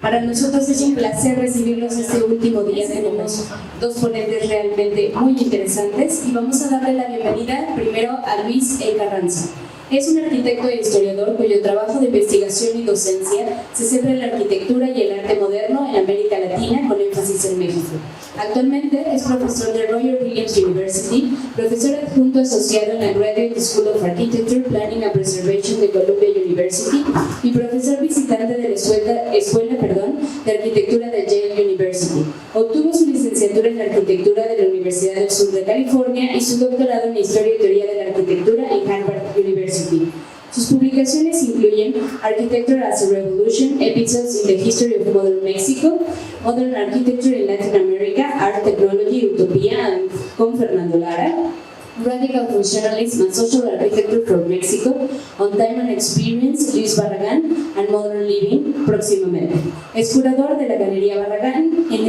Para nosotros es un placer recibirlos este último día. Tenemos dos ponentes realmente muy interesantes y vamos a darle la bienvenida primero a Luis E. Carranza. Es un arquitecto e historiador cuyo trabajo de investigación y docencia se centra en la arquitectura y el arte moderno en América Latina, con énfasis en México. Actualmente es profesor de Roger Williams University, profesor adjunto asociado en la Graduate School of Architecture, Planning and Preservation de Columbia University y profesor visitante de la Escuela de Arquitectura de Yale University. Obtuvo su licenciatura en Arquitectura de la Universidad del Sur de California y su doctorado en Historia y Teoría de la Arquitectura en Harvard University. Sus publicaciones incluyen Architecture as a Revolution, Episodes in the History of Modern Mexico, Modern Architecture in Latin America, Art, Technology, Utopía, con Fernando Lara, Radical Functionalism and Social Architecture for Mexico, On Time and Experience, Luis Barragán, and Modern Living, próximamente. Es curador de la Galería Barragán en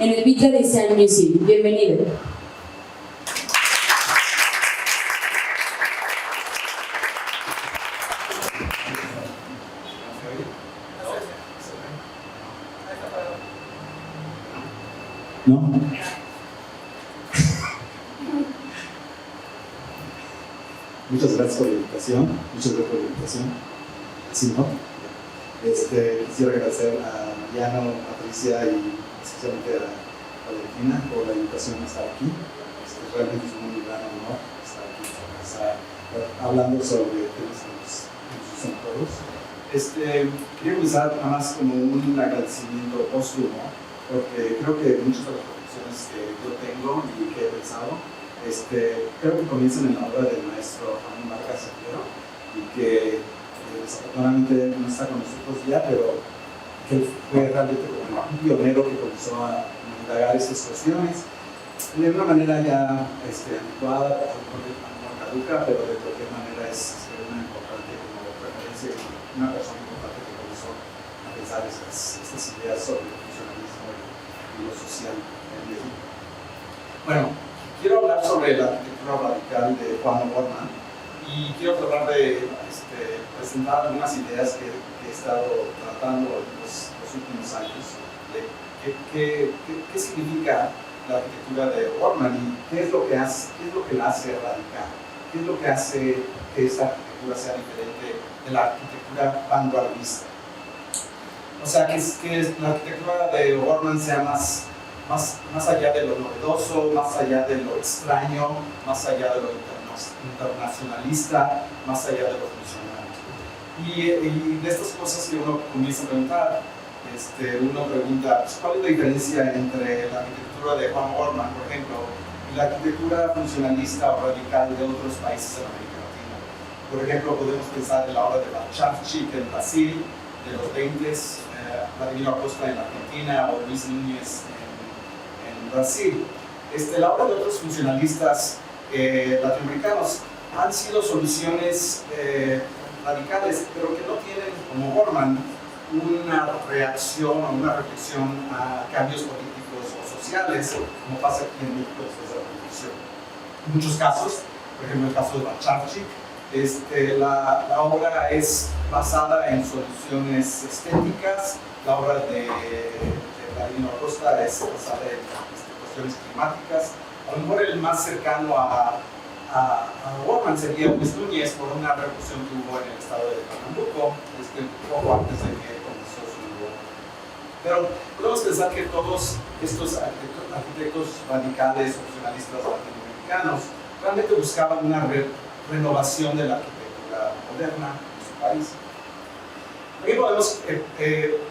el Vitra Design Museum. Bienvenido. ¿No? Muchas gracias por la invitación. Sí, ¿no? Quisiera agradecer a Mariano, Patricia y especialmente a Valentina por la invitación a estar aquí. Realmente es un muy gran honor estar aquí en esta casa hablando sobre temas que nos gustan todos. Quería comenzar nada más como un agradecimiento póstumo, porque creo que muchas de las reflexiones que yo tengo y que he pensado creo que comienzan en la obra del maestro Juan Vargas Allero y que desafortunadamente no está con nosotros ya, pero que fue realmente como un pionero que comenzó a indagar estas cuestiones de una manera ya anticuada, caduca, pero de cualquier manera es una importante como referencia, una persona importante que comenzó a pensar estas ideas sobre el funcionalismo y lo social en México. Bueno, quiero hablar sobre la arquitectura radical de Juan O'Gorman y quiero tratar de presentar algunas ideas que he estado tratando en los últimos años de qué significa la arquitectura de O'Gorman y qué es lo que la hace radical, qué es lo que hace que esta arquitectura sea diferente de la arquitectura vanguardista. O sea, que la arquitectura de O'Gorman sea más allá de lo novedoso, más allá de lo extraño, más allá de lo internacionalista, más allá de lo funcional. Y de estas cosas que uno comienza a preguntar, uno pregunta, pues, ¿cuál es la diferencia entre la arquitectura de Juan O'Gorman, por ejemplo, y la arquitectura funcionalista o radical de otros países en América Latina? Por ejemplo, podemos pensar en la obra de Warchavchik en Brasil, de los 20s, Vladimiro Acosta en Argentina o Luis Núñez en Brasil. La obra de otros funcionalistas latinoamericanos han sido soluciones radicales, pero que no tienen, como O'Gorman, una reacción o una reflexión a cambios políticos o sociales, como pasa aquí en México después de la Revolución. En muchos casos, por ejemplo el caso de Warchavchik, la obra es basada en soluciones estéticas, la obra de Vladimiro Acosta es basada en cuestiones climáticas. A lo mejor el más cercano a O'Gorman sería Luis Núñez por una revolución que hubo en el estado de Pernambuco, poco antes de que comenzó su nuevo. Pero podemos pensar que todos estos arquitectos radicales, funcionalistas latinoamericanos, realmente buscaban una renovación de la arquitectura moderna en su país. Aquí podemos,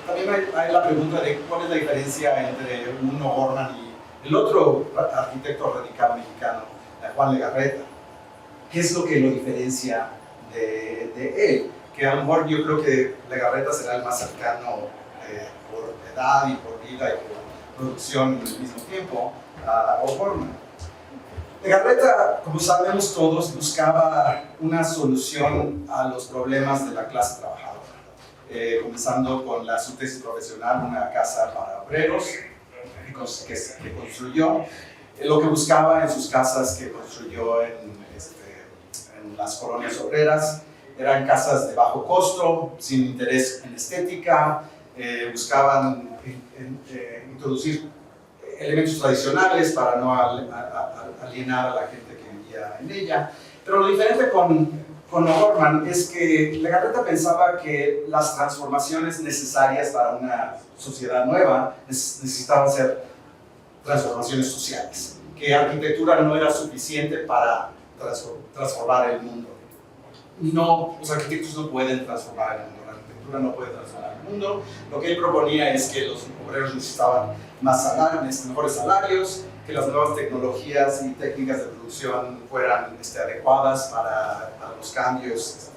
también hay la pregunta de cuál es la diferencia entre un O'Gorman y el otro arquitecto radical mexicano, Juan Legarreta. ¿Qué es lo que lo diferencia de él? Que a lo mejor yo creo que Legarreta será el más cercano por edad y por vida y por producción en el mismo tiempo a O'Gorman. Legarreta, como sabemos todos, buscaba una solución a los problemas de la clase trabajadora, comenzando con su tesis profesional, una casa para obreros que construyó. Lo que buscaba en sus casas que construyó en las colonias obreras eran casas de bajo costo, sin interés en estética, buscaban introducir elementos tradicionales para no alienar a la gente que vivía en ella. Pero lo diferente con O'Gorman es que Legarreta pensaba que las transformaciones necesarias para una sociedad nueva necesitaban ser transformaciones sociales, que arquitectura no era suficiente para transformar el mundo. No, los arquitectos no pueden transformar el mundo, la arquitectura no puede transformar el mundo. Lo que él proponía es que los obreros necesitaban más salarios, mejores salarios, que las nuevas tecnologías y técnicas de producción fueran adecuadas para los cambios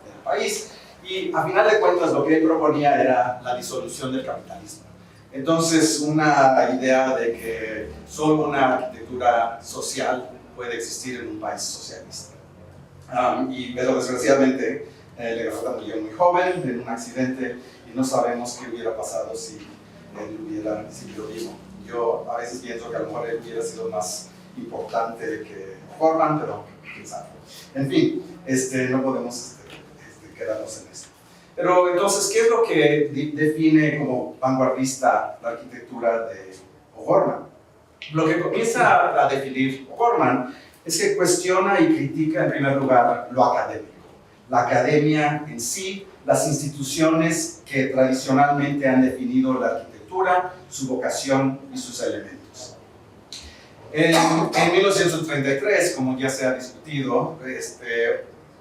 del país. Y a final de cuentas lo que él proponía era la disolución del capitalismo. Entonces, una idea de que solo una arquitectura social puede existir en un país socialista. Pero desgraciadamente Legarreta murió muy joven en un accidente y no sabemos qué hubiera pasado si él hubiera sido vivo. Yo a veces pienso que a lo mejor él hubiera sido más importante que O'Gorman, pero quién sabe. En fin, no podemos quedarnos en esto. Pero entonces, ¿qué es lo que define como vanguardista la arquitectura de O'Gorman? Lo que comienza a definir O'Gorman es que cuestiona y critica en primer lugar lo académico. La academia en sí, las instituciones que tradicionalmente han definido la arquitectura, su vocación y sus elementos. En 1933, como ya se ha discutido,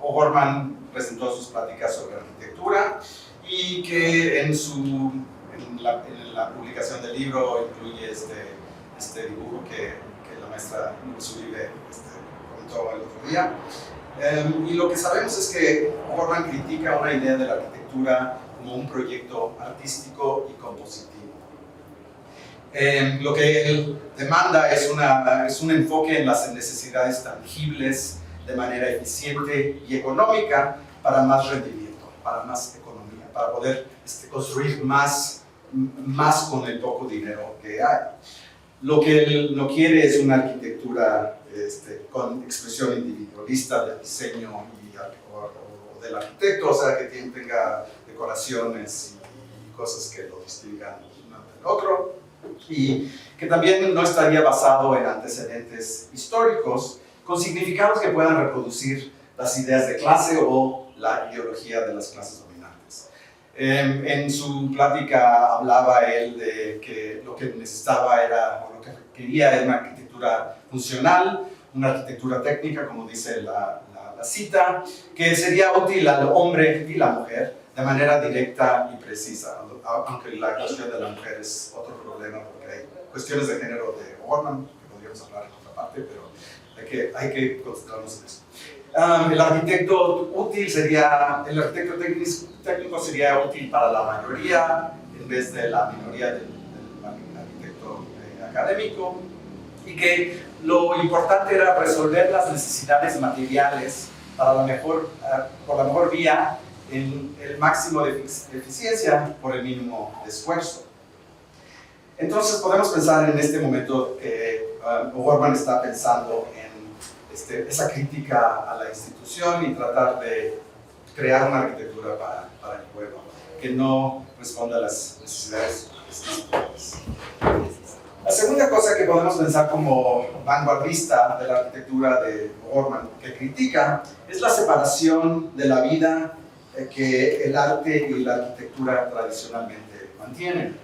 O'Gorman presentó sus pláticas sobre arquitectura y que en la publicación del libro incluye este dibujo que la maestra Uribe comentó el otro día. Y lo que sabemos es que O'Gorman critica una idea de la arquitectura como un proyecto artístico y compositivo. Lo que él demanda es un enfoque en las necesidades tangibles de manera eficiente y económica para más rendimiento, para más economía, para poder construir más con el poco dinero que hay. Lo que él no quiere es una arquitectura con expresión individualista del diseño o del arquitecto, o sea, que tenga decoraciones y cosas que lo distingan uno del otro, y que también no estaría basado en antecedentes históricos con significados que puedan reproducir las ideas de clase o la ideología de las clases dominantes. En su plática hablaba él de que lo que necesitaba o lo que quería era una arquitectura funcional, una arquitectura técnica, como dice la cita, que sería útil al hombre y la mujer de manera directa y precisa, aunque la cuestión de la mujer es otro problema porque hay cuestiones de género de O'Gorman, que podríamos hablar en otra parte, pero hay que concentrarnos en eso. El arquitecto técnico sería útil para la mayoría en vez de la minoría del arquitecto académico, y que lo importante era resolver las necesidades materiales por la mejor vía en el máximo de eficiencia por el mínimo de esfuerzo. Entonces podemos pensar en este momento que O'Gorman está pensando en esa crítica a la institución y tratar de crear una arquitectura para el pueblo que no responda a las necesidades específicas. La segunda cosa que podemos pensar como vanguardista de la arquitectura de O'Gorman que critica es la separación de la vida que el arte y la arquitectura tradicionalmente mantienen.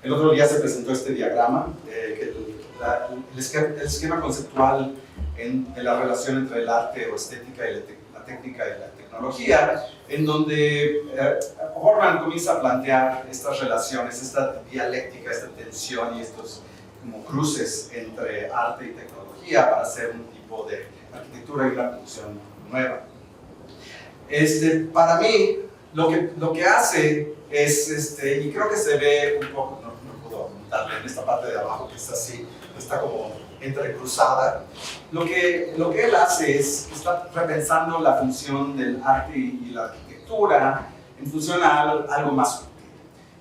El otro día se presentó este diagrama, el esquema conceptual de la relación entre el arte o estética y la técnica y la tecnología, en donde O'Gorman comienza a plantear estas relaciones, esta dialéctica, esta tensión y estos como cruces entre arte y tecnología para hacer un tipo de arquitectura y una función nueva. Para mí, lo que hace es, y creo que se ve un poco, no puedo darle en esta parte de abajo que está así, está como entrecruzada. Lo que él hace es está repensando la función del arte y la arquitectura en función a algo más útil.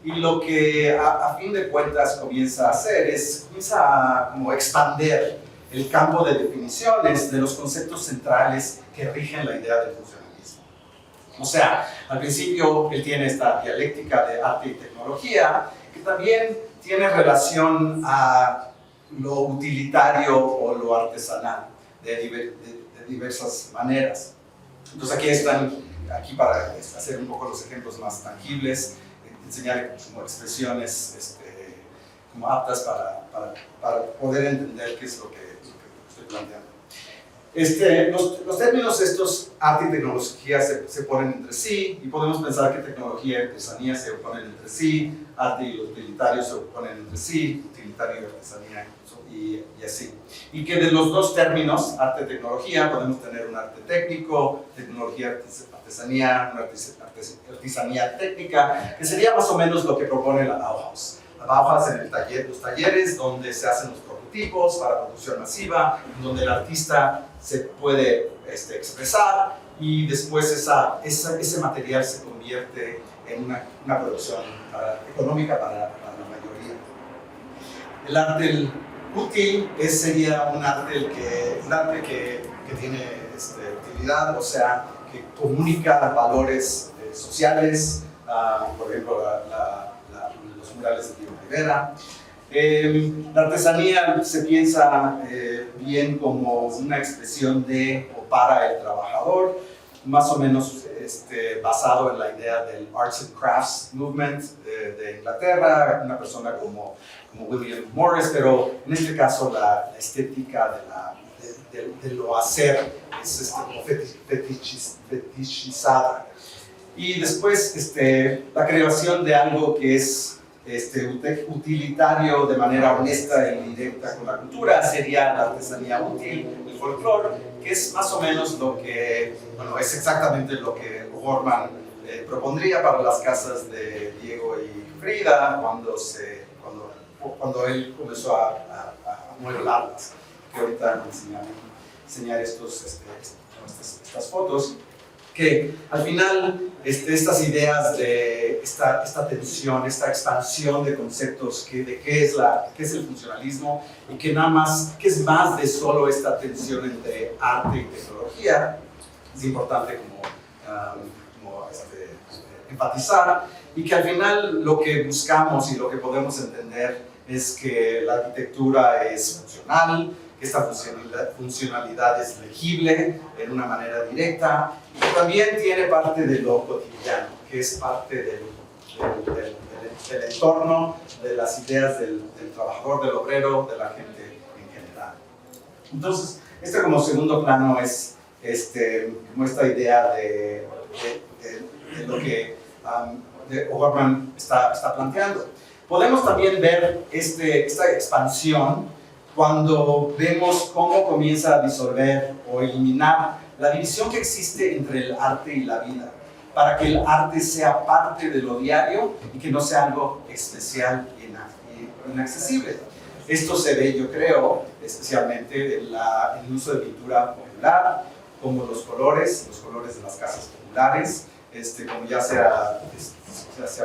Y lo que a fin de cuentas comienza a hacer es comienza a como expandir el campo de definiciones de los conceptos centrales que rigen la idea del funcionalismo. O sea, al principio él tiene esta dialéctica de arte y tecnología, que también tiene relación a lo utilitario o lo artesanal de diversas maneras. Entonces aquí están, para hacer un poco los ejemplos más tangibles, enseñar como expresiones como aptas para poder entender qué es lo que estoy planteando. Los términos estos, arte y tecnología, se ponen entre sí, y podemos pensar que tecnología y artesanía se oponen entre sí, arte y utilitario se oponen entre sí, utilitario y artesanía y así. Y que de los dos términos, arte y tecnología, podemos tener un arte técnico, tecnología, artesanía, una artesanía técnica, que sería más o menos lo que propone la Bauhaus. La Bauhaus en los talleres donde se hacen los prototipos para producción masiva, donde el artista se puede expresar y después ese material se convierte en una producción económica para la mayoría. El arte útil sería un arte que tiene utilidad, o sea, que comunica valores sociales, por ejemplo, los murales de Diego Rivera. La artesanía se piensa bien como una expresión de o para el trabajador, más o menos basado en la idea del Arts and Crafts Movement de Inglaterra, una persona como William Morris, pero en este caso la estética de lo hacer es como fetichizada. Y después la creación de algo que es utilitario de manera honesta y directa con la cultura sería la artesanía útil, el folclore, que es más o menos lo que, bueno, es exactamente lo que O'Gorman propondría para las casas de Diego y Frida cuando él comenzó a modelarlas, que ahorita enseñar estas fotos, que al final estas ideas de esta tensión, esta expansión de conceptos de qué es el funcionalismo y que es más de solo esta tensión entre arte y tecnología, es importante como enfatizar, y que al final lo que buscamos y lo que podemos entender es que la arquitectura es funcional, que esta funcionalidad es legible en una manera directa, y que también tiene parte de lo cotidiano, que es parte del entorno, de las ideas del trabajador, del obrero, de la gente en general. Entonces, como segundo plano es como esta idea de lo que O'Gorman está planteando. Podemos también ver esta expansión cuando vemos cómo comienza a disolver o eliminar la división que existe entre el arte y la vida, para que el arte sea parte de lo diario y que no sea algo especial e inaccesible. Esto se ve, yo creo, especialmente en el uso de pintura popular, como los colores de las casas populares, como ya se ha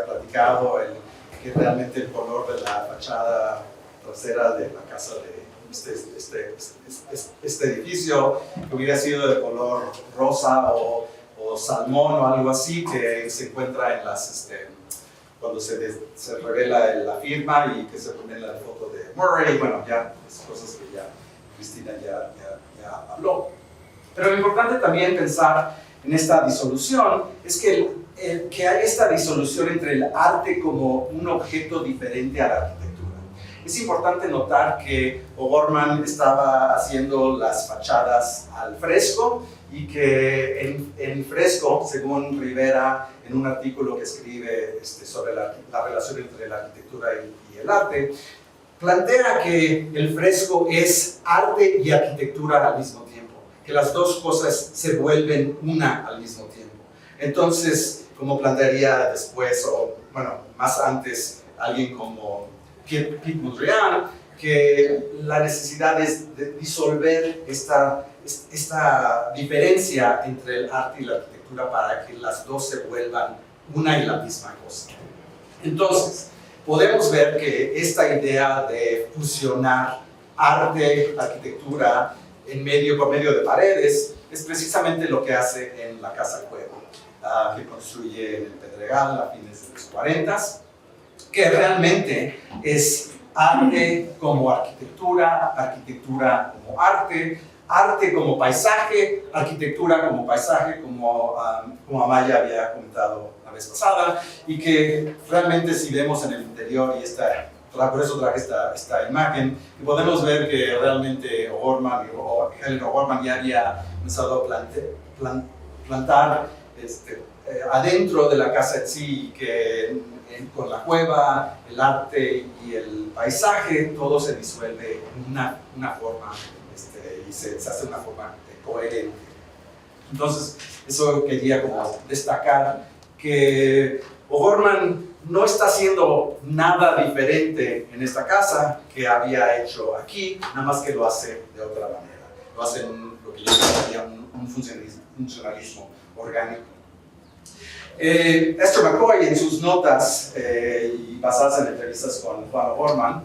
platicado, que realmente el color de la fachada trasera de la casa de este edificio, que hubiera sido de color rosa o salmón o algo así, que se encuentra en cuando se revela la firma y que se pone la foto de Murray, bueno, ya cosas que ya Cristina ya habló. Pero lo importante también pensar en esta disolución es que hay esta disolución entre el arte como un objeto diferente a la arquitectura. Es importante notar que O'Gorman estaba haciendo las fachadas al fresco y que en fresco, según Rivera, en un artículo que escribe sobre la relación entre la arquitectura y el arte, plantea que el fresco es arte y arquitectura al mismo tiempo, que las dos cosas se vuelven una al mismo tiempo. Entonces, como plantearía después, o bueno, más antes, alguien como Piet Mondrian, que la necesidad es de disolver esta diferencia entre el arte y la arquitectura para que las dos se vuelvan una y la misma cosa. Entonces, podemos ver que esta idea de fusionar arte, arquitectura, por medio de paredes, es precisamente lo que hace en la Casa Cueva. que construye en el Pedregal a fines de los 40, que realmente es arte como arquitectura, arquitectura como arte, arte como paisaje, arquitectura como paisaje, como Amaya había comentado la vez pasada, y que realmente si vemos en el interior, y por eso traje esta imagen, que podemos ver que realmente Helen O'Gorman ya había comenzado a plantar adentro de la casa en sí, que con la cueva, el arte y el paisaje, todo se disuelve en una forma y se hace de una forma coherente. Entonces, eso quería como destacar, que O'Gorman no está haciendo nada diferente en esta casa que había hecho aquí, nada más que lo hace de otra manera. Lo hace en lo que yo llamaría un funcionalismo orgánico. Esther McCoy, en sus notas y basadas en entrevistas con Juan O'Gorman,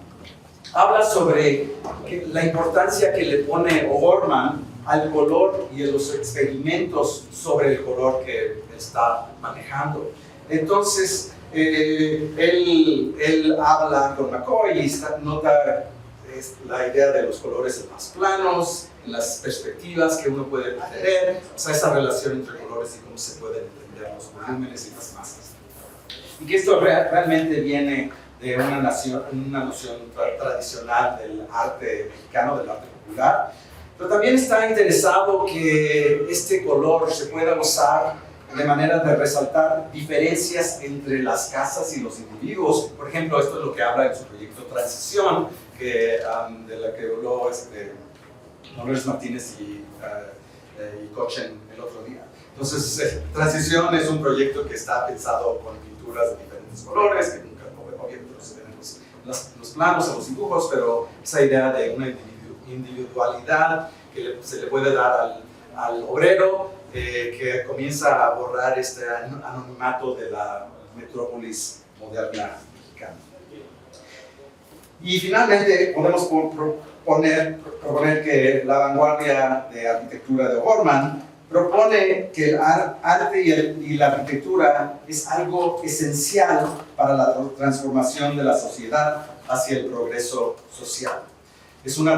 habla sobre la importancia que le pone O'Gorman al color y a los experimentos sobre el color que está manejando. Entonces, él habla con McCoy y nota la idea de los colores más planos, las perspectivas que uno puede tener, o sea, esa relación entre colores y cómo se pueden entender los volúmenes y las masas. Y que esto realmente viene de una noción tradicional del arte mexicano, del arte popular, pero también está interesado que este color se pueda usar de manera de resaltar diferencias entre las casas y los individuos. Por ejemplo, esto es lo que habla en su proyecto Transición, de la que habló Dolores Martínez y Cochen el otro día. Entonces, Transición es un proyecto que está pensado con pinturas de diferentes colores, que nunca obviamente no se ven en los planos, en los dibujos, pero esa idea de una individualidad que se le puede dar al obrero, que comienza a borrar este anonimato de la metrópolis moderna mexicana. Y finalmente podemos proponer que la vanguardia de arquitectura de O'Gorman propone que el arte y la arquitectura es algo esencial para la transformación de la sociedad hacia el progreso social. Es una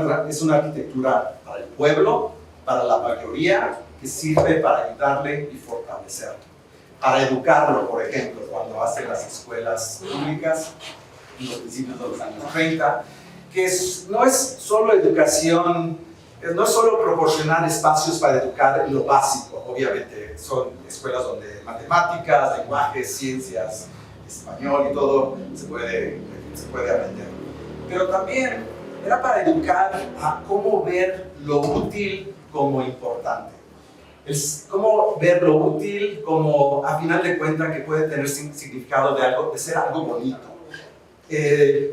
arquitectura para el pueblo, para la mayoría, que sirve para ayudarle y fortalecerlo. Para educarlo, por ejemplo, cuando hace las escuelas públicas en los principios de los años 30, que no es solo educación, no es solo proporcionar espacios para educar en lo básico, obviamente son escuelas donde matemáticas, lenguajes, ciencias, español y todo se puede aprender. Pero también era para educar a cómo ver lo útil como importante. Cómo ver lo útil como, a final de cuentas, que puede tener significado de ser algo bonito.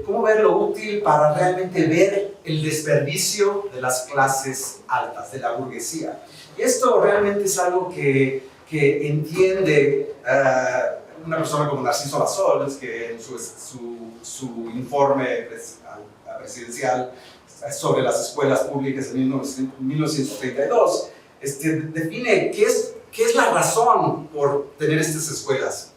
Cómo ver lo útil para realmente ver el desperdicio de las clases altas, de la burguesía. Y esto realmente es algo que entiende una persona como Narciso Bassols, que en su informe presidencial sobre las escuelas públicas en 1932, define qué es la razón por tener estas escuelas.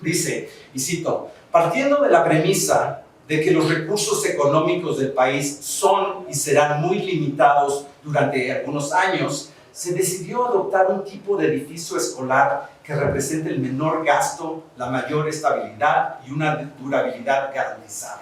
Dice, y cito, partiendo de la premisa de que los recursos económicos del país son y serán muy limitados durante algunos años, se decidió adoptar un tipo de edificio escolar que represente el menor gasto, la mayor estabilidad y una durabilidad garantizada.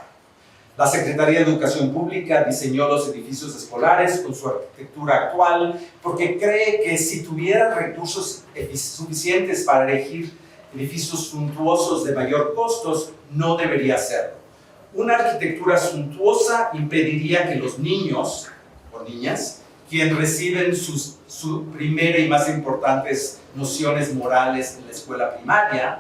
La Secretaría de Educación Pública diseñó los edificios escolares con su arquitectura actual porque cree que si tuviera recursos suficientes para elegir edificios suntuosos de mayor costos, no debería hacerlo. Una arquitectura suntuosa impediría que los niños o niñas, quienes reciben sus primeras y más importantes nociones morales en la escuela primaria,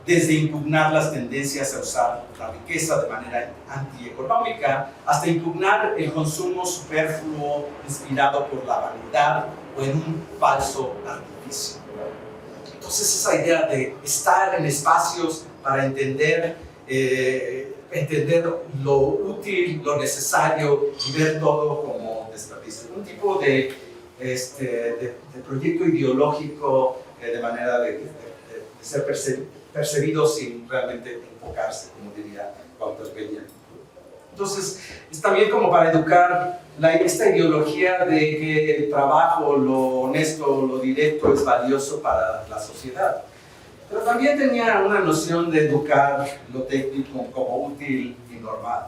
desde impugnar las tendencias a usar la riqueza de manera antieconómica, hasta impugnar el consumo superfluo inspirado por la vanidad o en un falso artificio. Entonces esa idea de estar en espacios para entender lo útil, lo necesario y ver todo como desperdicio. Un tipo de proyecto ideológico de manera de ser percibido sin realmente enfocarse, como diría Walter Benjamin. Entonces, es también como para educar esta ideología de que el trabajo, lo honesto, lo directo es valioso para la sociedad. Pero también tenía una noción de educar lo técnico como útil y normal.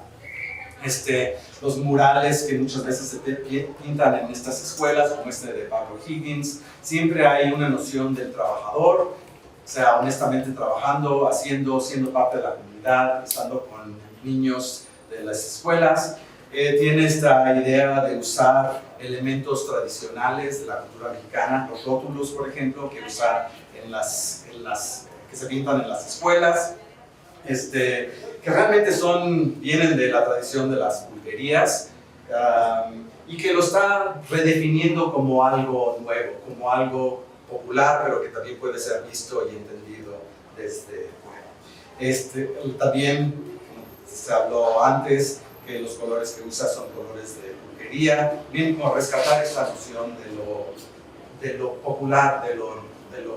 Los murales que muchas veces se pintan en estas escuelas, como de Pablo Higgins, siempre hay una noción del trabajador, o sea, honestamente trabajando, siendo parte de la comunidad, estando con niños de las escuelas. Tiene esta idea de usar elementos tradicionales de la cultura mexicana, los rótulos, por ejemplo, que usa que se pintan en las escuelas, que realmente vienen de la tradición de las pulquerías, y que lo está redefiniendo como algo nuevo, como algo popular, pero que también puede ser visto y entendido desde fuera. También, como se habló antes, que los colores que usa son colores de pulquería, bien como rescatar esta noción de lo popular, de lo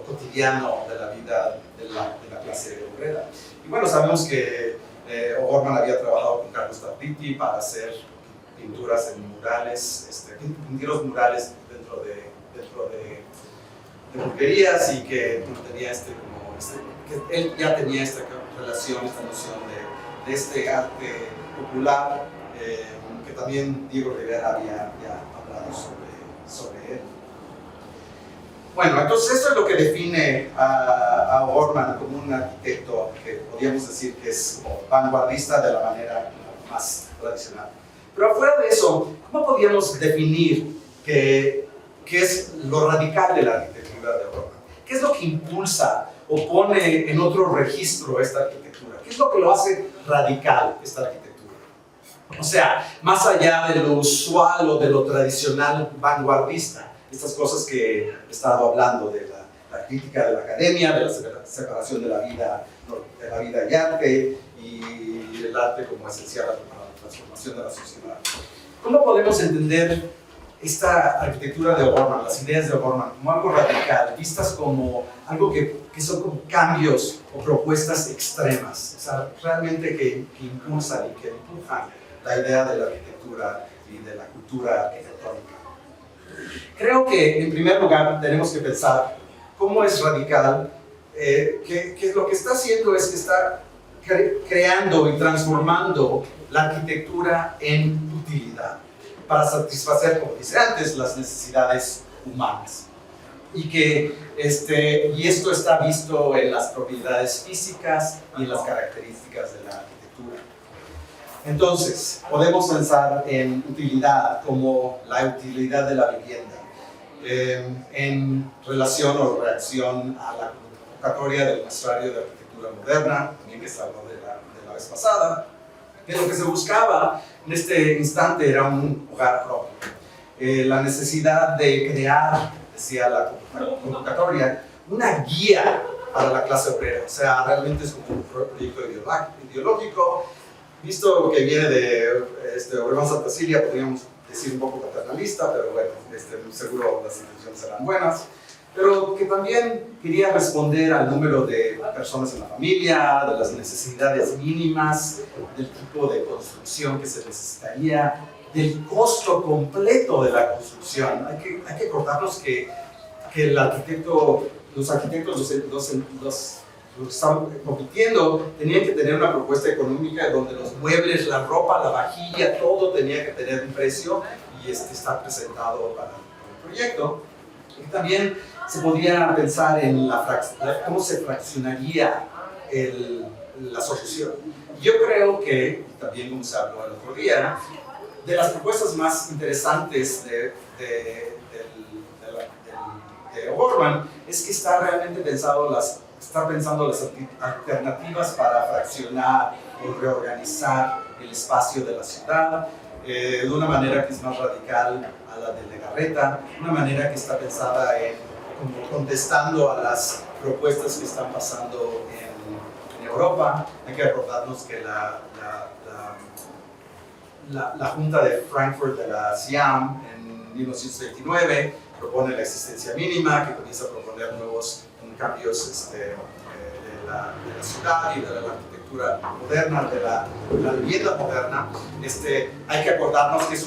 cotidiano de la vida de la clase obrera. Y bueno, sabemos que O'Gorman había trabajado con Carlos Tartiti para hacer pinturas en murales, pinturas murales dentro de pulquerías, y que tenía que él ya tenía esta relación, esta noción de este arte popular, que también Diego Rivera había ya hablado sobre él. Bueno, entonces esto es lo que define a O'Gorman como un arquitecto que podríamos decir que es vanguardista de la manera más tradicional. Pero afuera de eso, ¿cómo podríamos definir qué es lo radical de la arquitectura de O'Gorman? ¿Qué es lo que impulsa o pone en otro registro esta arquitectura? ¿Qué es lo que lo hace radical esta arquitectura? O sea, más allá de lo usual o de lo tradicional vanguardista, estas cosas que he estado hablando de la crítica de la academia, de la separación de la vida y arte, y el arte como esencial para la transformación de la sociedad. ¿Cómo podemos entender esta arquitectura de O'Gorman, las ideas de O'Gorman, como algo radical, vistas como algo que son como cambios o propuestas extremas, o sea, realmente que impulsan y que empujan la idea de la arquitectura y de la cultura arquitectónica? Creo que en primer lugar tenemos que pensar cómo es radical, que lo que está haciendo es que está creando y transformando la arquitectura en utilidad para satisfacer, como dice antes, las necesidades humanas. Y esto está visto en las propiedades físicas y en las características de la arquitectura. Entonces, podemos pensar en utilidad como la utilidad de la vivienda, en relación o reacción a la convocatoria del muestrario de arquitectura moderna, también que se habló de la vez pasada, que lo que se buscaba en este instante era un hogar propio. La necesidad de crear, decía la convocatoria, una guía para la clase obrera, o sea, realmente es como un proyecto ideológico, visto que viene de Obregón Santa Cilia, podríamos decir un poco paternalista, pero bueno, seguro las intenciones eran buenas, pero que también quería responder al número de personas en la familia, de las necesidades mínimas, del tipo de construcción que se necesitaría, del costo completo de la construcción. Hay que acordarnos que los arquitectos, los que estaban compitiendo, tenían que tener una propuesta económica donde los muebles, la ropa, la vajilla, todo tenía que tener un precio y estar presentado para el proyecto. Y también se podía pensar en cómo se fraccionaría la solución. Yo creo que, también como se habló el otro día, de las propuestas más interesantes de O'Gorman es que está realmente pensando las alternativas para fraccionar o reorganizar el espacio de la ciudad de una manera que es más radical a la de Legarreta, una manera que está pensada como contestando a las propuestas que están pasando en Europa. Hay que recordarnos que la Junta de Frankfurt de la CIAM en 1929 propone la existencia mínima, que comienza a proponer nuevos cambios la ciudad y de la arquitectura moderna, de la vivienda moderna, hay que acordarnos que es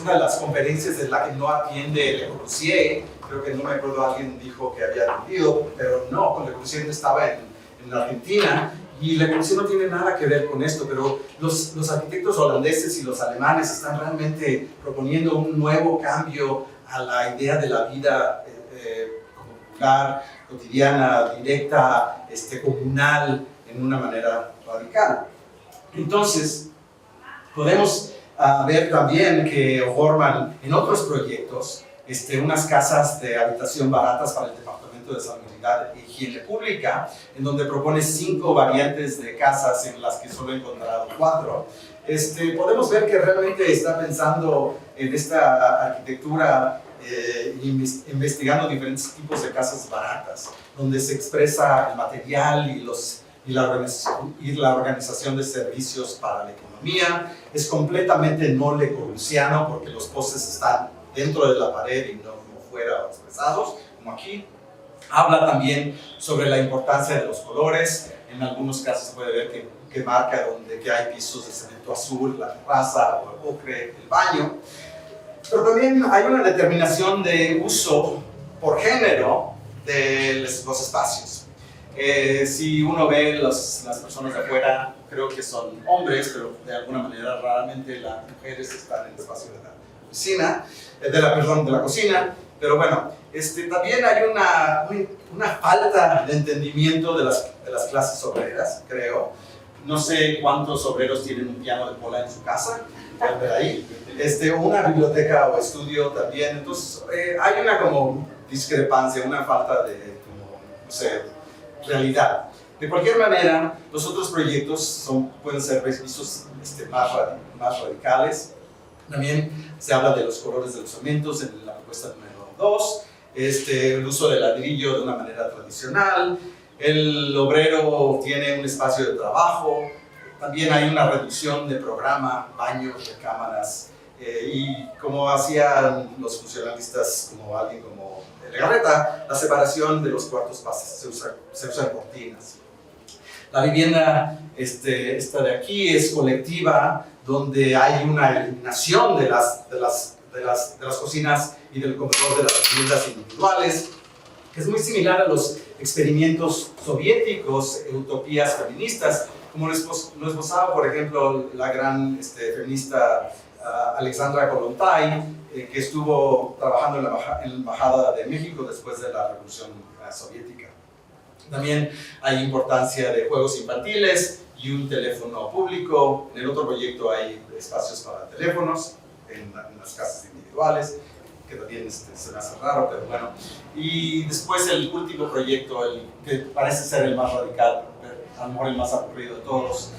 una de las conferencias de la que no atiende Le Corbusier. Creo que no me acuerdo, alguien dijo que había atendido, pero no, Le Corbusier estaba en Argentina. Y Le Corbusier no tiene nada que ver con esto, pero los arquitectos holandeses y los alemanes están realmente proponiendo un nuevo cambio a la idea de la vida popular, cotidiana, directa, comunal, en una manera radical. Entonces, podemos ver también que O'Gorman en otros proyectos, unas casas de habitación baratas para el Departamento de Salubridad e Higiene Pública, en donde propone 5 variantes de casas en las que solo he encontrado 4. Podemos ver que realmente está pensando en esta arquitectura, investigando diferentes tipos de casas baratas, donde se expresa el material y la organización de servicios para la economía. Es completamente no Le Corbusiano, porque los postes están dentro de la pared y no como fuera expresados, como aquí. Habla también sobre la importancia de los colores. En algunos casos se puede ver que marca que hay pisos de cemento azul, la terraza o el ocre, el baño. Pero también hay una determinación de uso por género de los espacios. Si uno ve las personas de afuera, creo que son hombres, pero de alguna manera raramente las mujeres están en el espacio de la oficina, de la cocina. Pero bueno, también hay una falta de entendimiento de las clases obreras, creo. No sé cuántos obreros tienen un piano de cola en su casa, pueden ver ahí. Una biblioteca o estudio también. Entonces, hay una como discrepancia, una falta de, no sé, realidad. De cualquier manera, los otros proyectos pueden ser vistos más radicales. También se habla de los colores de los cimientos en la propuesta número 2, el uso del ladrillo de una manera tradicional. El obrero tiene un espacio de trabajo. También hay una reducción de programa, baños, recámaras, y como hacían los funcionalistas, como alguien como Legarreta, la separación de los cuartos se usan cortinas. La vivienda esta de aquí es colectiva, donde hay una eliminación de las cocinas y del comedor de las viviendas individuales, que es muy similar a los experimentos soviéticos, utopías feministas, como lo esbozaba, por ejemplo, la gran feminista Alexandra Kollontai, que estuvo trabajando en la Embajada de México después de la Revolución Soviética. También hay importancia de juegos infantiles y un teléfono público. En el otro proyecto hay espacios para teléfonos en las casas individuales, que también se me hace raro, pero bueno. Y después el último proyecto, que parece ser el más radical, a lo mejor el más aburrido de todos,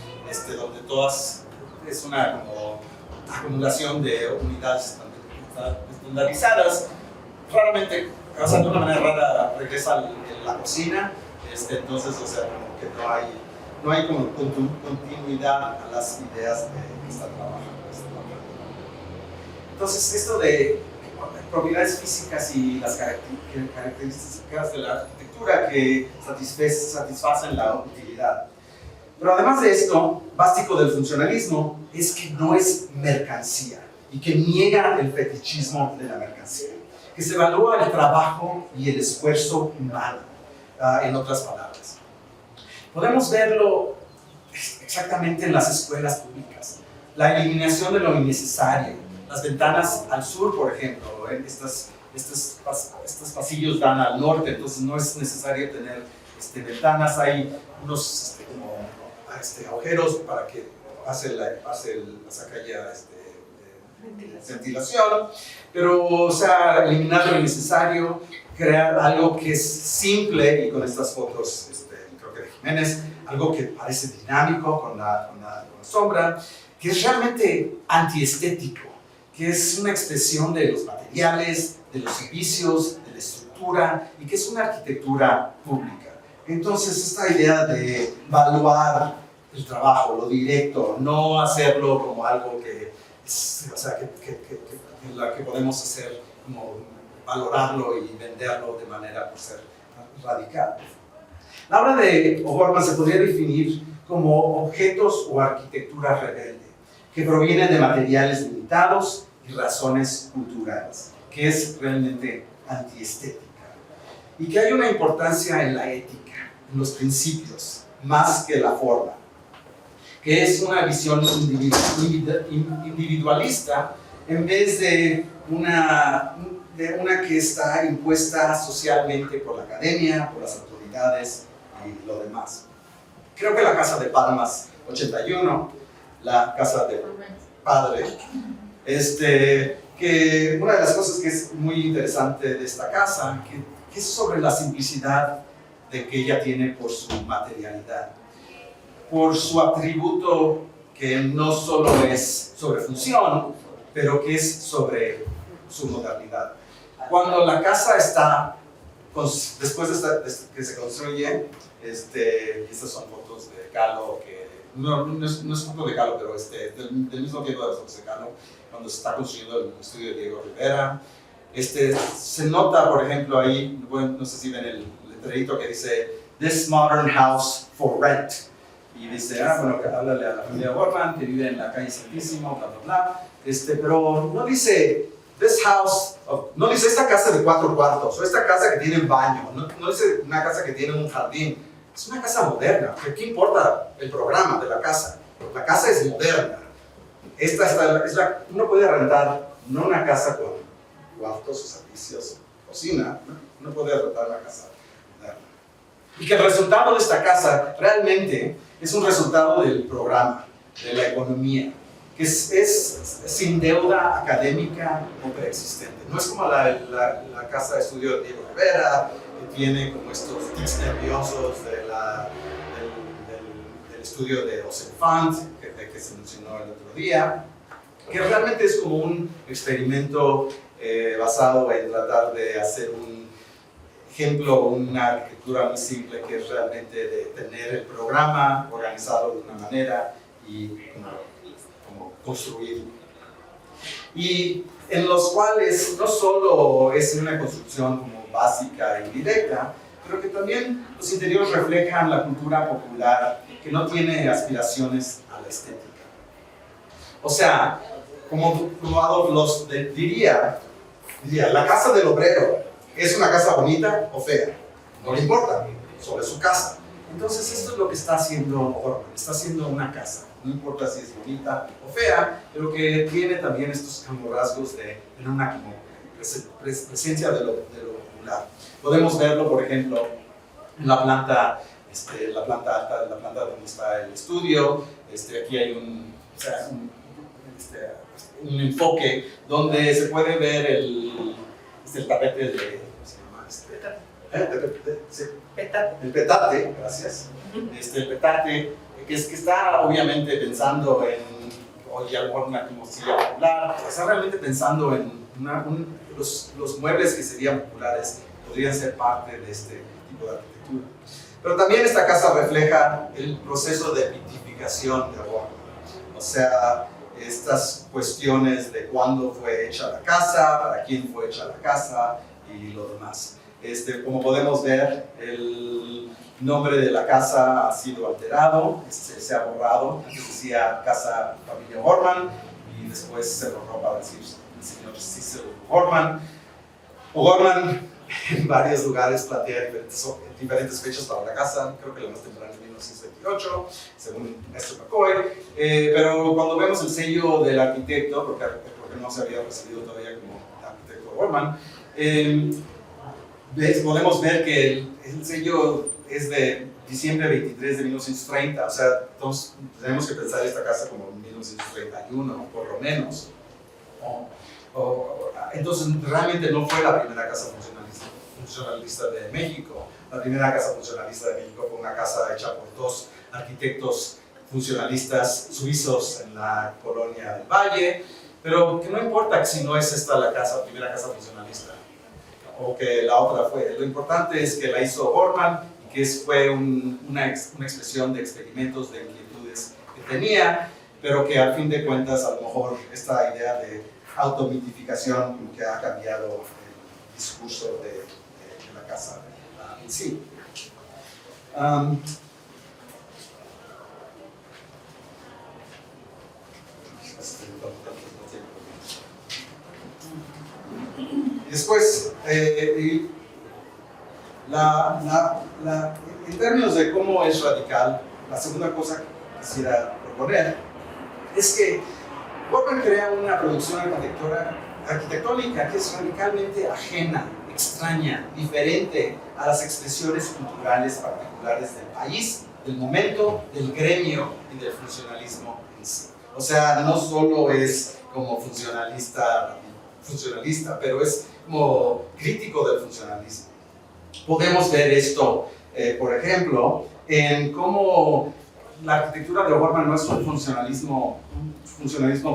donde todas es una como acumulación de unidades estandarizadas. Raramente, o sea, de una manera rara, regresa la cocina. Entonces, o sea, como que no hay como continuidad a las ideas que están trabajando. Entonces, esto de propiedades físicas y las características de la arquitectura que satisfacen la utilidad. Pero además de esto, básico del funcionalismo es que no es mercancía y que niega el fetichismo de la mercancía, que se evalúa el trabajo y el esfuerzo humano. En otras palabras, podemos verlo exactamente en las escuelas públicas. La eliminación de lo innecesario. Las ventanas al sur, por ejemplo, estos pasillos dan al norte, entonces no es necesario tener ventanas. Hay unos agujeros para que pase la sacalla ventilación, pero o sea, eliminar lo innecesario, crear algo que es simple, y con estas fotos creo que de Jiménez, algo que parece dinámico con la sombra, que es realmente antiestético, que es una expresión de los materiales, de los servicios, de la estructura, y que es una arquitectura pública. Entonces, esta idea de evaluar el trabajo, lo directo, no hacerlo como algo que podemos hacer, como valorarlo y venderlo de manera por ser radical. La obra de O'Gorman se podría definir como objetos o arquitectura rebelde, que provienen de materiales limitados y razones culturales, que es realmente antiestética. Y que hay una importancia en la ética, en los principios, más que la forma, que es una visión individualista en vez de una que está impuesta socialmente por la academia, por las autoridades y lo demás. Creo que la casa de Palmas 81, la casa de padre, que una de las cosas que es muy interesante de esta casa, que es sobre la simplicidad de que ella tiene por su materialidad, por su atributo que no solo es sobre función, pero que es sobre su modernidad. Cuando la casa está, después de que se construye, estas son fotos de Kahlo, que no es foto de Kahlo, pero del mismo tiempo de las fotos de Kahlo, cuando se está construyendo el estudio de Diego Rivera. Se nota, por ejemplo, ahí, bueno, no sé si ven el letrerito que dice "This modern house for rent", y dice, bueno, que háblale a la familia O'Gorman, que vive en la calle Santísimo, bla, bla, bla, pero no dice "this house", no dice "esta casa de 4 cuartos", o "esta casa que tiene un baño", no dice "una casa que tiene un jardín". Es una casa moderna. ¿Qué importa el programa de la casa? La casa es moderna. Uno puede rentar no una casa con cuartos o servicios, cocina, uno puede rentar una casa moderna. Y que el resultado de esta casa realmente es un resultado del programa, de la economía, que es sin deuda académica o preexistente. No es como la casa de estudio de Diego Rivera, que tiene como estos tics nerviosos del estudio de Osenfant, que se mencionó el otro día, que realmente es como un experimento basado en tratar de hacer un ejemplo, una arquitectura muy simple, que es realmente de tener el programa organizado de una manera y como construir. Y en los cuales no solo es una construcción como básica y directa, pero que también los interiores reflejan la cultura popular que no tiene aspiraciones a la estética. O sea, como Adolf Loos diría, la casa del obrero, ¿es una casa bonita o fea? No le importa, sobre su casa. Entonces esto es lo que está haciendo O'Gorman, está haciendo una casa. No importa si es bonita o fea, pero que tiene también estos como rasgos de una como presencia de lo popular. Podemos verlo, por ejemplo, en la planta alta, la planta donde está el estudio. Aquí hay un enfoque donde se puede ver el tapete de, ¿cómo se llama? El petate, gracias. El petate, que está obviamente pensando en, oye, alguna como silla popular, está realmente pensando en los muebles que serían populares, podrían ser parte de este tipo de arquitectura. Pero también esta casa refleja el proceso de mitificación de O'Gorman. O sea, estas cuestiones de cuándo fue hecha la casa, para quién fue hecha la casa y lo demás. Como podemos ver, el nombre de la casa ha sido alterado, se ha borrado. Antes decía Casa Familia O'Gorman y después se borró para decir el señor Cecil O'Gorman. O'Gorman en varios lugares plantea diferentes fechas para la casa. Creo que la más temprana es 1928, según Esther McCoy. Pero cuando vemos el sello del arquitecto, porque no se había recibido todavía como arquitecto O'Gorman, podemos ver que el sello es de diciembre 23 de 1930, o sea, entonces tenemos que pensar esta casa como 1931, por lo menos. Entonces, realmente no fue la primera casa funcionalista de México. La primera casa funcionalista de México fue una casa hecha por 2 arquitectos funcionalistas suizos en la colonia del Valle, pero que no importa si no es esta la primera casa funcionalista, o que la otra fue. Lo importante es que la hizo O'Gorman y que fue una expresión de experimentos, de inquietudes que tenía, pero que al fin de cuentas a lo mejor esta idea de automitificación que ha cambiado el discurso de la casa en sí. Después, en términos de cómo es radical, la segunda cosa que quisiera proponer es que Workman crea una producción arquitectónica que es radicalmente ajena, extraña, diferente a las expresiones culturales particulares del país, del momento, del gremio y del funcionalismo en sí. O sea, no solo es como funcionalista, pero es como crítico del funcionalismo. Podemos ver esto, por ejemplo, en cómo la arquitectura de O'Gorman no es un funcionalismo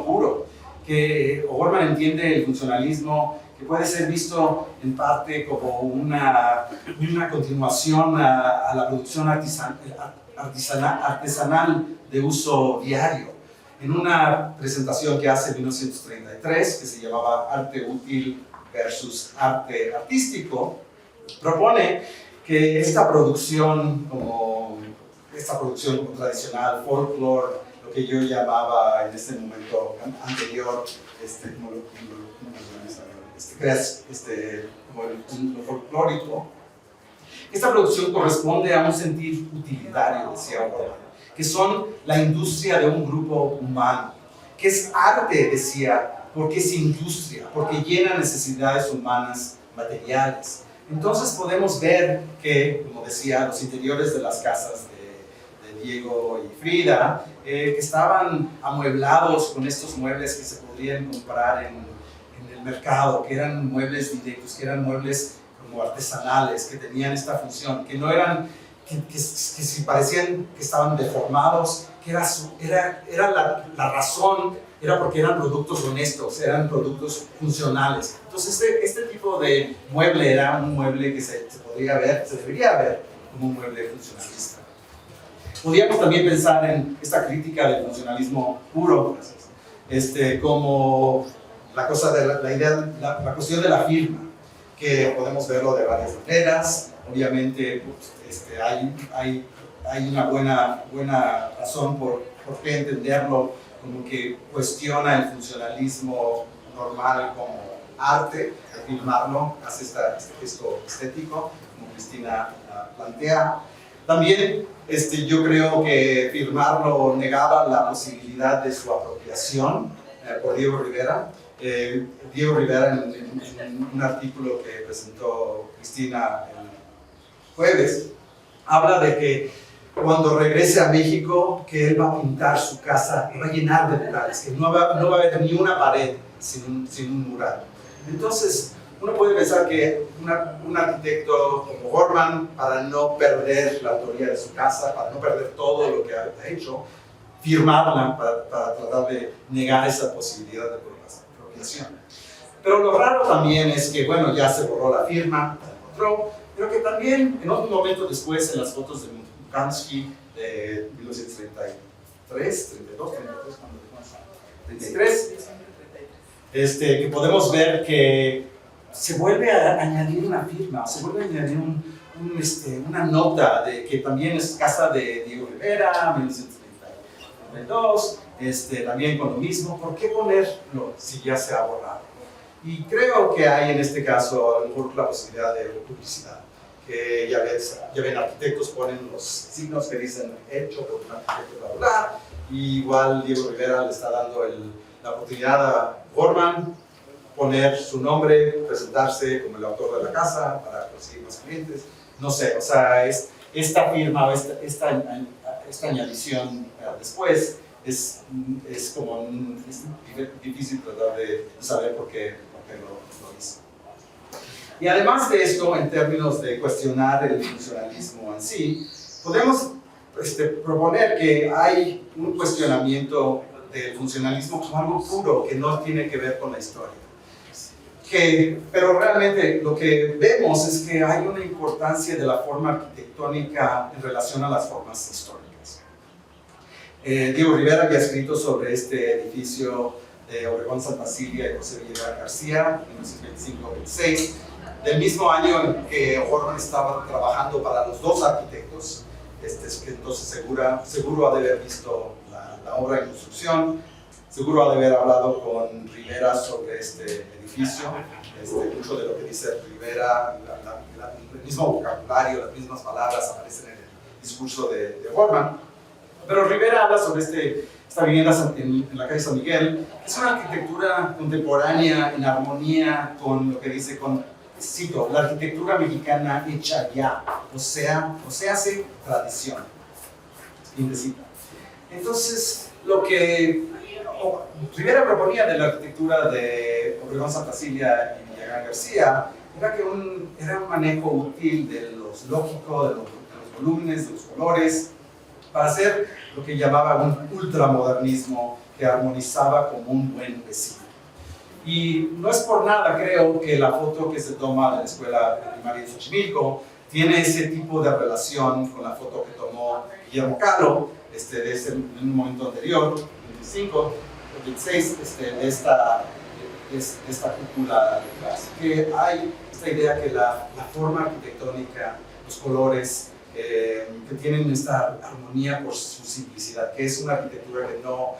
puro, que O'Gorman entiende el funcionalismo que puede ser visto en parte como una continuación a la producción artesanal de uso diario. En una presentación que hace en 1933, que se llamaba Arte útil versus arte artístico, propone que esta producción tradicional, folklore, lo que yo llamaba en este momento anterior, como lo folclórico, esta producción corresponde a un sentir utilitario, decía O'Gorman, que son la industria de un grupo humano, que es arte, decía, porque es industria, porque llena necesidades humanas materiales. Entonces podemos ver que, como decía, los interiores de las casas de Diego y Frida, que estaban amueblados con estos muebles que se podrían comprar en el mercado, que eran muebles directos, que eran muebles como artesanales, que tenían esta función, que no eran, que si parecían que estaban deformados, que era la razón, era porque eran productos honestos, eran productos funcionales. Entonces este tipo de mueble era un mueble que se debería ver como un mueble funcionalista. Podríamos también pensar en esta crítica del funcionalismo puro, como la cuestión de la firma, que podemos verlo de varias maneras. Obviamente hay una buena razón por qué entenderlo como que cuestiona el funcionalismo normal como arte, firmarlo, hace este gesto estético, como Cristina plantea. También yo creo que firmarlo negaba la posibilidad de su apropiación por Diego Rivera. Diego Rivera, en un artículo que presentó Cristina el jueves, habla de que cuando regrese a México, que él va a pintar su casa, va a llenar de murales, que no va a haber ni una pared sin un mural. Entonces, uno puede pensar que un arquitecto como O'Gorman, para no perder la autoría de su casa, para no perder todo lo que ha hecho, firmarla para tratar de negar esa posibilidad de apropiación. Pero lo raro también es que, bueno, ya se borró la firma, se encontró, pero que también en otro momento después, en las fotos de Mukansky de 1933, 33, que podemos ver que se vuelve a añadir una firma, se vuelve a añadir una nota de que también es casa de Diego Rivera, 1932, también con lo mismo. ¿Por qué ponerlo si ya se ha borrado? Y creo que hay en este caso a lo mejor la posibilidad de publicidad, que ya ven, arquitectos ponen los signos que dicen hecho por un arquitecto regular, y igual Diego Rivera le está dando la oportunidad a O'Gorman poner su nombre, presentarse como el autor de la casa para conseguir más clientes. No sé, o sea, esta firma o esta añadición después es como es difícil tratar de saber por qué lo hizo. Y además de esto, en términos de cuestionar el funcionalismo en sí, podemos proponer que hay un cuestionamiento del funcionalismo como algo puro que no tiene que ver con la historia. Pero realmente lo que vemos es que hay una importancia de la forma arquitectónica en relación a las formas históricas. Diego Rivera había escrito sobre este edificio de Obregón Santa Cilia y José Villegas García en 1925-26. del mismo año en que O'Gorman estaba trabajando para los dos arquitectos, que entonces seguro ha de haber visto la obra en construcción, seguro ha de haber hablado con Rivera sobre este edificio, mucho de lo que dice Rivera, el mismo vocabulario, las mismas palabras aparecen en el discurso de O'Gorman. Pero Rivera habla sobre esta vivienda en la calle San Miguel, que es una arquitectura contemporánea en armonía con lo que dice, cito, la arquitectura mexicana hecha ya, o sea, hace tradición. Entonces, lo que Rivera proponía de la arquitectura de Obregón Santa Cilia y Villagrán García era que era un manejo útil de los lógicos, de los volúmenes, de los colores, para hacer lo que llamaba un ultramodernismo que armonizaba como un buen vecino. Y no es por nada, creo, que la foto que se toma de la escuela primaria de Xochimilco tiene ese tipo de relación con la foto que tomó Guillermo Caro en un momento anterior, 25, 26, de esta cúpula de clase. Que hay esta idea que la forma arquitectónica, los colores, que tienen esta armonía por su simplicidad, que es una arquitectura que no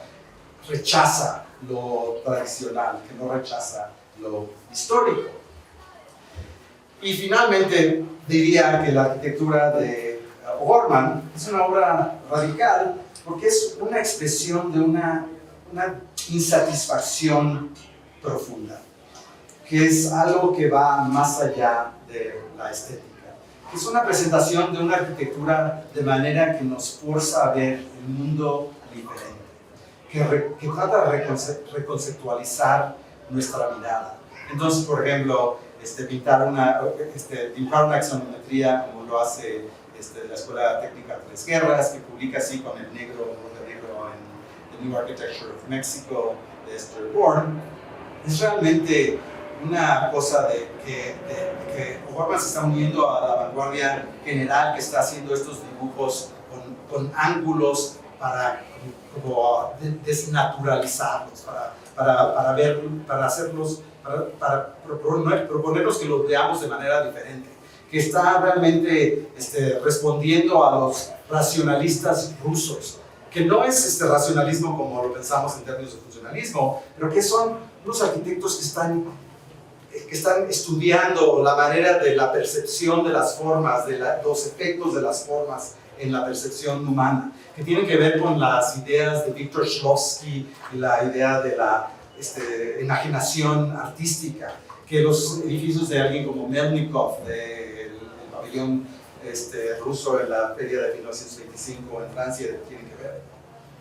rechaza lo tradicional, que no rechaza lo histórico. Y finalmente diría que la arquitectura de O'Gorman es una obra radical porque es una expresión de una insatisfacción profunda, que es algo que va más allá de la estética. Es una presentación de una arquitectura de manera que nos forza a ver el mundo diferente, que trata de reconceptualizar nuestra mirada. Entonces, por ejemplo, dibujar una axonometría como lo hace la Escuela Técnica Tres Guerras, que publica así con el negro en The New Architecture of Mexico de Esther Bourne, es realmente una cosa de que O'Gorman se está uniendo a la vanguardia general que está haciendo estos dibujos con ángulos para como desnaturalizarlos, para proponernos que los veamos de manera diferente, que está realmente respondiendo a los racionalistas rusos, que no es racionalismo como lo pensamos en términos de funcionalismo, pero que son unos arquitectos que están estudiando la manera de la percepción de las formas, los efectos de las formas en la percepción humana, que tienen que ver con las ideas de Viktor Shklovsky y la idea de la enajenación artística, que los edificios de alguien como Melnikov, del pabellón ruso en la feria de 1925 en Francia, tienen que ver.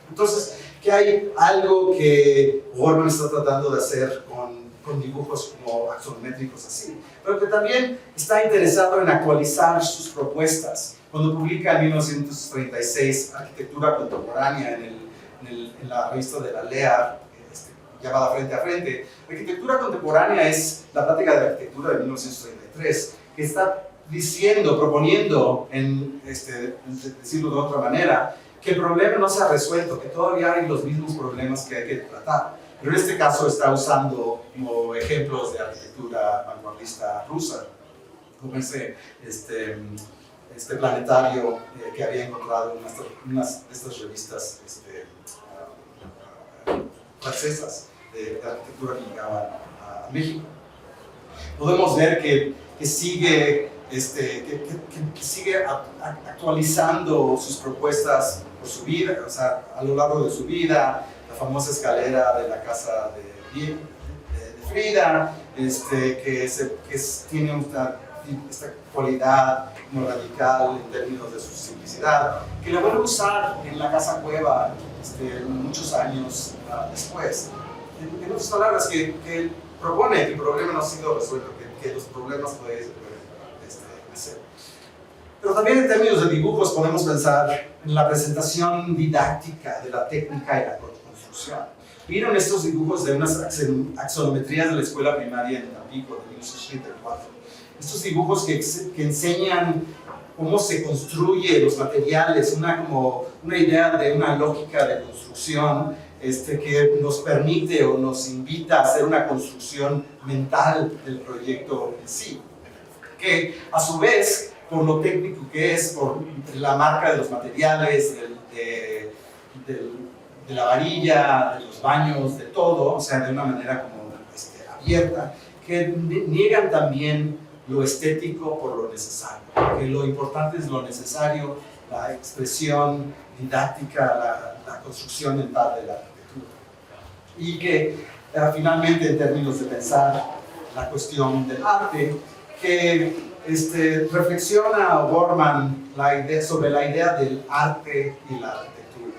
Entonces, que hay algo que O'Gorman está tratando de hacer con dibujos como axonométricos así, pero que también está interesado en actualizar sus propuestas. Cuando publica en 1936 Arquitectura Contemporánea en la revista de la LEAR, llamada Frente a Frente, Arquitectura Contemporánea es la práctica de la arquitectura de 1933, que está proponiendo, decirlo de otra manera, que el problema no se ha resuelto, que todavía hay los mismos problemas que hay que tratar. Pero en este caso está usando como ejemplos de arquitectura vanguardista rusa, como este planetario que había encontrado en una de estas revistas francesas de arquitectura que llegaban a México. Podemos ver que sigue actualizando sus propuestas por su vida, o sea, a lo largo de su vida, la famosa escalera de la casa de Frida, tiene esta cualidad muy radical en términos de su simplicidad, que la vuelve a usar en la Casa Cueva muchos años después. En otras palabras, que él propone que el problema no ha sido resuelto, que los problemas pueden hacer. Pero también en términos de dibujos podemos pensar en la presentación didáctica de la técnica y la construcción. Vieron estos dibujos de unas axonometrías de la escuela primaria en Tampico de 1984. Estos dibujos que enseñan cómo se construye los materiales, una idea de una lógica de construcción que nos permite o nos invita a hacer una construcción mental del proyecto en sí. que a su vez, por lo técnico que es, por la marca de los materiales, de la varilla, de los baños, de todo, o sea, de una manera como abierta, que niegan también lo estético por lo necesario, que lo importante es lo necesario, la expresión didáctica, la construcción mental de la arquitectura. Y que finalmente, en términos de pensar la cuestión del arte, que reflexiona O'Gorman sobre la idea del arte y la arquitectura,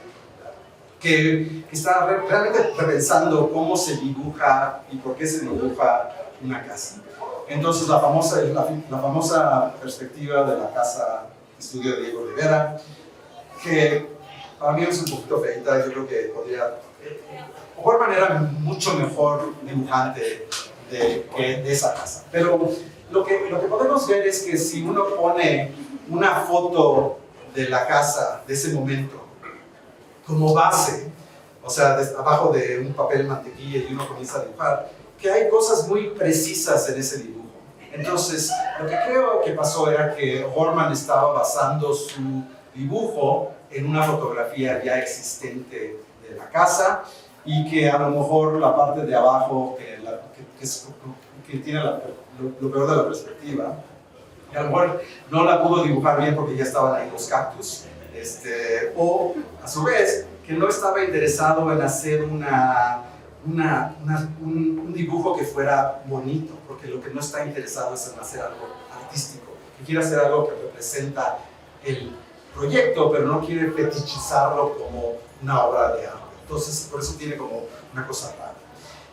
que está realmente repensando cómo se dibuja y por qué se dibuja una casa. Entonces la famosa perspectiva de la casa estudio de Diego Rivera, que para mí es un poquito feita, yo creo que podría... O'Gorman era mucho mejor dibujante de esa casa, pero lo que podemos ver es que si uno pone una foto de la casa de ese momento como base, o sea, abajo de un papel mantequilla y uno comienza a dibujar, que hay cosas muy precisas en ese dibujo. Entonces, lo que creo que pasó era que O'Gorman estaba basando su dibujo en una fotografía ya existente de la casa y que a lo mejor la parte de abajo, que tiene lo peor de la perspectiva, y a lo mejor no la pudo dibujar bien porque ya estaban ahí los cactus, o a su vez que no estaba interesado en hacer un dibujo que fuera bonito, porque lo que no está interesado es en hacer algo artístico, que quiere hacer algo que representa el proyecto, pero no quiere fetichizarlo como una obra de arte. Entonces, por eso tiene como una cosa rara.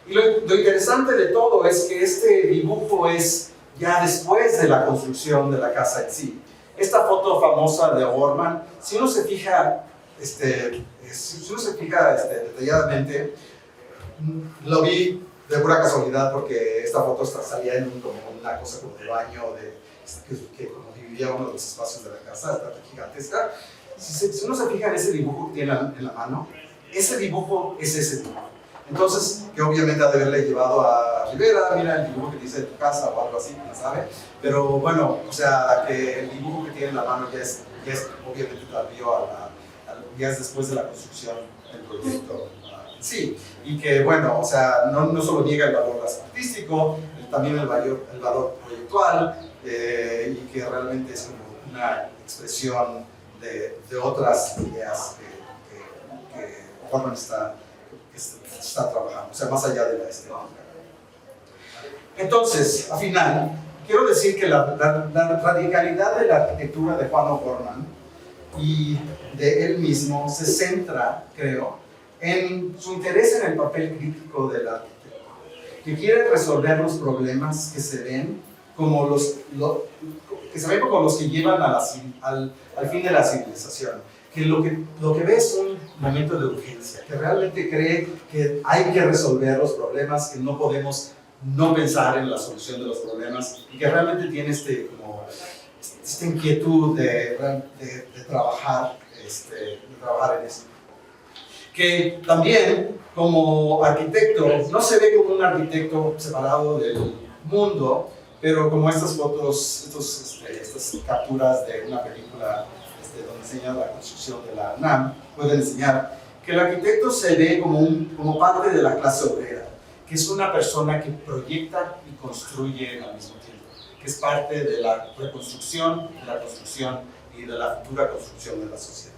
Y lo interesante de todo es que este dibujo es ya después de la construcción de la casa en sí. Esta foto famosa de O'Gorman, si uno se fija, detalladamente, lo vi de pura casualidad porque esta foto salía en como una cosa como de baño, que como dividía uno de los espacios de la casa, esta gigantesca. Si uno se fija en ese dibujo que tiene en la mano, ese dibujo es ese dibujo. Entonces, que obviamente ha de haberle llevado a Rivera, mira el dibujo que dice de tu casa o algo así, no sabe. Pero bueno, o sea, que el dibujo que tiene en la mano ya es obviamente tardío, ya es después de la construcción del proyecto. Sí, y que bueno, o sea, no solo niega el valor artístico, también el valor proyectual, y que realmente es como una expresión de otras ideas que O'Gorman está trabajando, o sea, más allá de la estética. Entonces, al final, quiero decir que la radicalidad de la arquitectura de Juan O'Gorman y de él mismo se centra, creo, en su interés en el papel crítico del arquitecto, que quiere resolver los problemas que se ven como los que llevan al fin de la civilización, que lo que ve es un momento de urgencia, que realmente cree que hay que resolver los problemas, que no podemos no pensar en la solución de los problemas, y que realmente tiene esta inquietud de trabajar en eso. Que también, como arquitecto, no se ve como un arquitecto separado del mundo, pero como estas fotos, estas capturas de una película donde enseña la construcción de la UNAM, pueden enseñar que el arquitecto se ve como parte de la clase obrera, que es una persona que proyecta y construye al mismo tiempo, que es parte de la reconstrucción, de la construcción y de la futura construcción de la sociedad.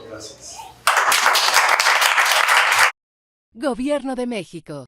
Gracias. Gobierno de México.